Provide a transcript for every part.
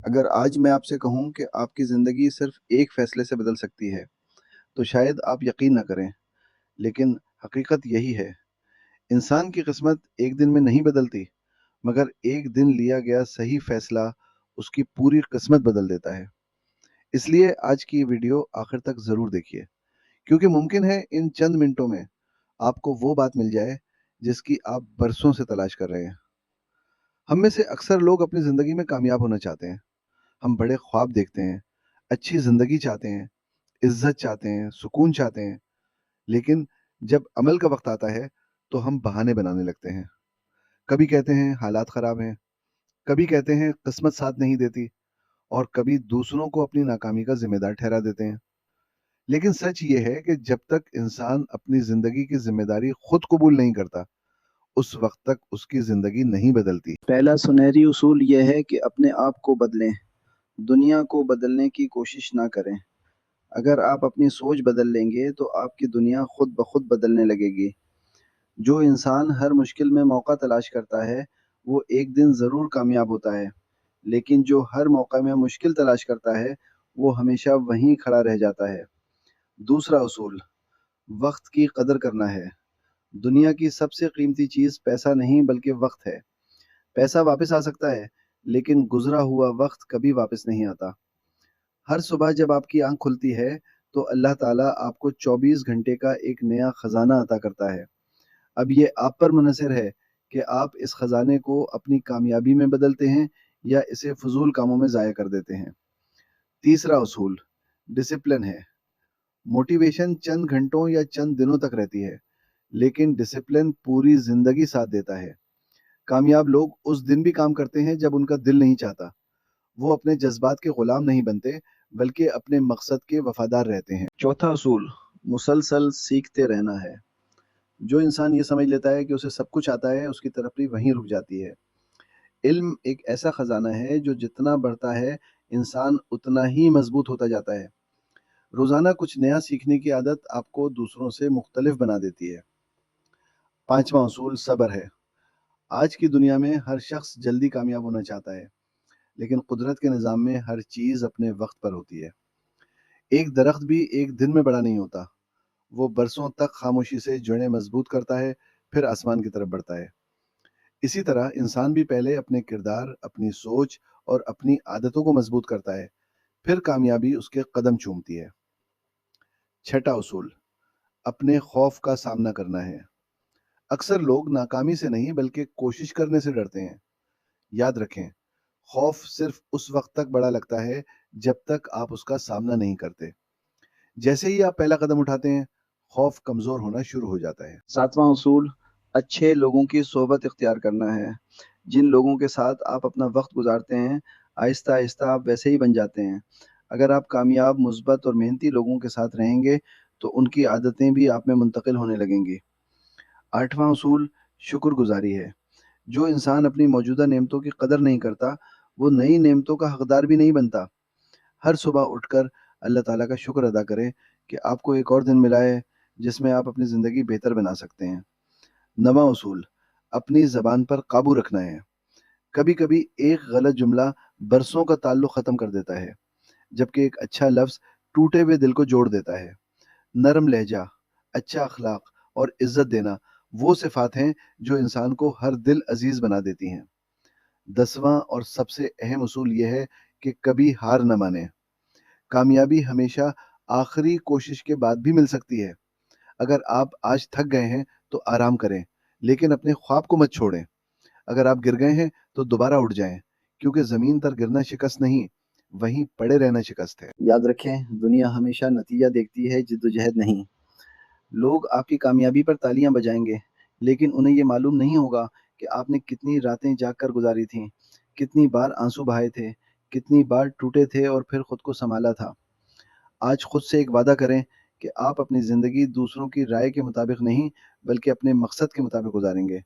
अगर आज मैं आपसे कहूँ कि आपकी ज़िंदगी सिर्फ एक फ़ैसले से बदल सकती है, तो शायद आप यकीन ना करें, लेकिन हकीकत यही है। इंसान की किस्मत एक दिन में नहीं बदलती, मगर एक दिन लिया गया सही फ़ैसला उसकी पूरी किस्मत बदल देता है। इसलिए आज की ये वीडियो आखिर तक ज़रूर देखिए, क्योंकि मुमकिन है इन चंद मिनटों में आपको वो बात मिल जाए, जिसकी आप बरसों से तलाश कर रहे हैं। हम में से अक्सर लोग अपनी ज़िंदगी में कामयाब होना चाहते हैं। हम बड़े ख्वाब देखते हैं, अच्छी ज़िंदगी चाहते हैं, इज्जत चाहते हैं, सुकून चाहते हैं, लेकिन जब अमल का वक्त आता है, तो हम बहाने बनाने लगते हैं। कभी कहते हैं हालात खराब हैं, कभी कहते हैं किस्मत साथ नहीं देती, और कभी दूसरों को अपनी नाकामी का जिम्मेदार ठहरा देते हैं। लेकिन सच ये है कि जब तक इंसान अपनी जिंदगी की जिम्मेदारी खुद कबूल नहीं करता, उस वक्त तक उसकी जिंदगी नहीं बदलती। पहला सुनहरी उसूल यह है कि अपने आप को बदलें, दुनिया को बदलने की कोशिश ना करें। अगर आप अपनी सोच बदल लेंगे तो आपकी दुनिया खुद ब खुद बदलने लगेगी। जो इंसान हर मुश्किल में मौका तलाश करता है, वो एक दिन ज़रूर कामयाब होता है, लेकिन जो हर मौका में मुश्किल तलाश करता है, वो हमेशा वहीं खड़ा रह जाता है। दूसरा उसूल, वक्त की कदर करना है। दुनिया की सबसे कीमती चीज़ पैसा नहीं बल्कि वक्त है। पैसा वापस आ सकता है, लेकिन गुजरा हुआ वक्त कभी वापस नहीं आता। हर सुबह जब आपकी आंख खुलती है, तो अल्लाह ताला आपको 24 घंटे का एक नया खजाना अता करता है। अब ये आप पर मुनहसर है कि आप इस खजाने को अपनी कामयाबी में बदलते हैं या इसे फजूल कामों में ज़ाया कर देते हैं। तीसरा उसूल डिसिप्लिन है। मोटिवेशन चंद घंटों या चंद दिनों तक रहती है, लेकिन डिसिप्लिन पूरी जिंदगी साथ देता है। कामयाब लोग उस दिन भी काम करते हैं जब उनका दिल नहीं चाहता। वो अपने जज्बात के गुलाम नहीं बनते, बल्कि अपने मकसद के वफादार रहते हैं। चौथा असूल मुसलसल सीखते रहना है। जो इंसान ये समझ लेता है कि उसे सब कुछ आता है, उसकी तरक्की वहीं रुक जाती है। इल्म एक ऐसा खजाना है जो जितना बढ़ता है, इंसान उतना ही मजबूत होता जाता है। रोजाना कुछ नया सीखने की आदत आपको दूसरों से मुख्तलिफ बना देती है। पांचवा असूल सब्र है। आज की दुनिया में हर शख्स जल्दी कामयाब होना चाहता है, लेकिन कुदरत के निज़ाम में हर चीज़ अपने वक्त पर होती है। एक दरख्त भी एक दिन में बड़ा नहीं होता। वो बरसों तक खामोशी से जड़ें मजबूत करता है, फिर आसमान की तरफ बढ़ता है। इसी तरह इंसान भी पहले अपने किरदार, अपनी सोच और अपनी आदतों को मजबूत करता है, फिर कामयाबी उसके कदम चूमती है। छठा उसूल अपने खौफ का सामना करना है। अक्सर लोग नाकामी से नहीं बल्कि कोशिश करने से डरते हैं। याद रखें, खौफ सिर्फ उस वक्त तक बड़ा लगता है जब तक आप उसका सामना नहीं करते। जैसे ही आप पहला कदम उठाते हैं, खौफ कमजोर होना शुरू हो जाता है। सातवां उसूल अच्छे लोगों की सोबत इख्तियार करना है। जिन लोगों के साथ आप अपना वक्त गुजारते हैं, आहिस्ता आहिस्ता आप वैसे ही बन जाते हैं। अगर आप कामयाब, मुस्बत और मेहनती लोगों के साथ रहेंगे, तो उनकी आदतें भी आप में मुंतकिल होने लगेंगी। आठवां उसूल शुक्रगुजारी है। जो इंसान अपनी मौजूदा नेमतों की कदर नहीं करता, वो नई नेमतों का हकदार भी नहीं बनता। हर सुबह उठकर अल्लाह ताला का शुक्र अदा करें कि आपको एक और दिन मिला है, जिसमें आप अपनी ज़िंदगी बेहतर बना सकते हैं। नवां उसूल अपनी ज़बान पर काबू रखना है। कभी कभी एक गलत जुमला बरसों का ताल्लुक ख़त्म कर देता है, जबकि एक अच्छा लफ्ज़ टूटे हुए दिल को जोड़ देता है। नरम लहजा, अच्छा अखलाक और इज्जत देना वो सिफात हैं जो इंसान को हर दिल अजीज बना देती हैं। 10वां और सबसे अहम उसूल यह है कि कभी हार न माने। कामयाबी हमेशा आखिरी कोशिश के बाद भी मिल सकती है। अगर आप आज थक गए हैं तो आराम करें, लेकिन अपने ख्वाब को मत छोड़ें। अगर आप गिर गए हैं तो दोबारा उठ जाएं, क्योंकि जमीन पर गिरना शिकस्त नहीं, वहीं पड़े रहना शिकस्त है। याद रखें, दुनिया हमेशा नतीजा देखती है, जिद्दोजहद नहीं। लोग आपकी कामयाबी पर तालियां बजाएंगे, लेकिन उन्हें ये मालूम नहीं होगा कि आपने कितनी रातें जाग कर गुजारी थीं, कितनी बार आंसू बहाए थे, कितनी बार टूटे थे और फिर खुद को संभाला था। आज खुद से एक वादा करें कि आप अपनी ज़िंदगी दूसरों की राय के मुताबिक नहीं, बल्कि अपने मकसद के मुताबिक गुजारेंगे।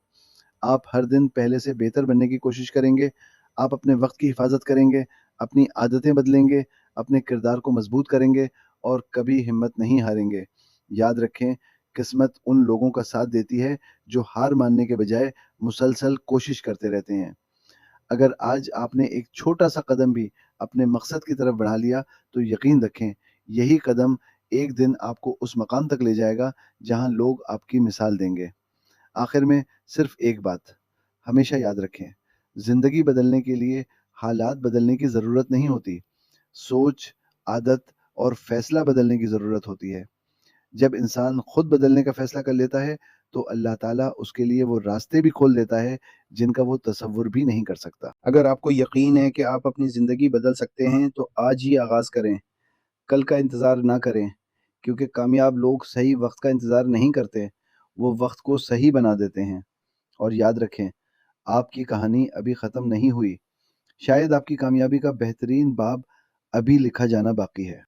आप हर दिन पहले से बेहतर बनने की कोशिश करेंगे, आप अपने वक्त की हिफाजत करेंगे, अपनी आदतें बदलेंगे, अपने किरदार को मजबूत करेंगे और कभी हिम्मत नहीं हारेंगे। याद रखें, किस्मत उन लोगों का साथ देती है जो हार मानने के बजाय मुसलसल कोशिश करते रहते हैं। अगर आज आपने एक छोटा सा कदम भी اپنے مقصد کی طرف بڑھا لیا تو یقین رکھیں یہی قدم ایک دن آپ کو اس مقام تک لے جائے گا جہاں لوگ آپ کی مثال دیں گے۔ آخر میں صرف ایک بات ہمیشہ یاد رکھیں، زندگی بدلنے کے لیے حالات بدلنے کی ضرورت نہیں ہوتی، سوچ، عادت اور فیصلہ بدلنے کی ضرورت ہوتی ہے۔ جب انسان خود بدلنے کا فیصلہ کر لیتا ہے تو اللہ تعالیٰ اس کے لیے وہ راستے بھی کھول دیتا ہے جن کا وہ تصور بھی نہیں کر سکتا۔ اگر آپ کو یقین ہے کہ آپ اپنی زندگی بدل سکتے ہیں تو آج ہی آغاز کریں، کل کا انتظار نہ کریں، کیونکہ کامیاب لوگ صحیح وقت کا انتظار نہیں کرتے، وہ وقت کو صحیح بنا دیتے ہیں۔ اور یاد رکھیں، آپ کی کہانی ابھی ختم نہیں ہوئی، شاید آپ کی کامیابی کا بہترین باب ابھی لکھا جانا باقی ہے۔